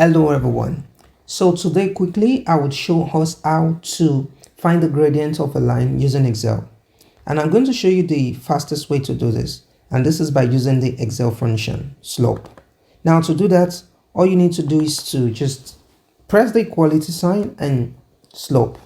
Hello everyone. So today quickly I would show us how to find the gradient of a line using Excel. And I'm going to show you the fastest way to do this. And this is by using the Excel function, slope. Now to do that, all you need to do is to just press the equality sign and slope.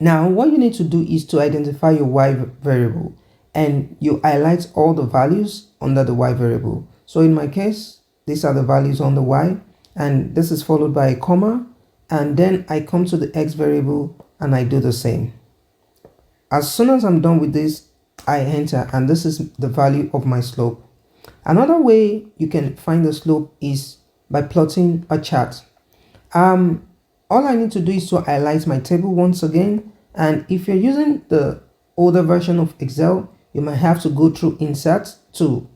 Now what you need to do is to identify your y variable and you highlight all the values under the y variable. So in my case, these are the values on the y, and this is followed by a comma, and then I come to the x variable and I do the same. As soon as I'm done with this, I enter, and this is the value of my slope. Another way you can find the slope is by plotting a chart. All I need to do is to highlight my table once again, and if you're using the older version of Excel, you might have to go through insert to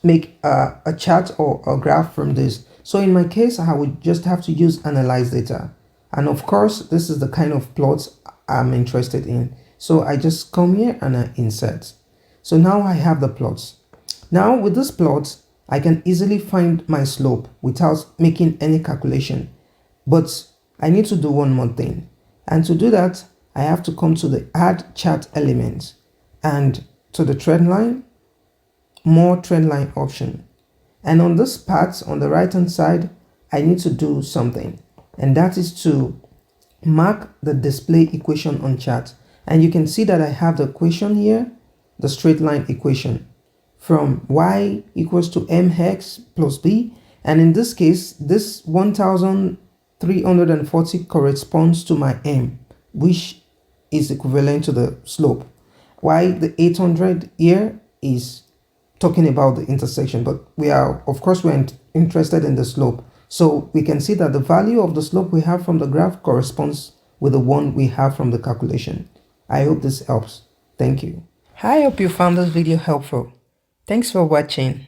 make a chart or a graph from this. So in my case, I would just have to use analyze data, and of course this is the kind of plots I'm interested in. So I just come here and I insert. So now I have the plots. Now with this plot, I can easily find my slope without making any calculation, but I need to do one more thing, and to do that I have to come to the add chart element and to the trend line, more trend line option, and on this part on the right hand side I need to do something, and that is to mark the display equation on chart. And you can see that I have the equation here, the straight line equation from y equals to mx plus b, and in this case this 1340 corresponds to my m, which is equivalent to the slope, while the 800 here is talking about the intersection, but we're interested in the slope. So we can see that the value of the slope we have from the graph corresponds with the one we have from the calculation. I hope this helps. Thank you. I hope you found this video helpful. Thanks for watching.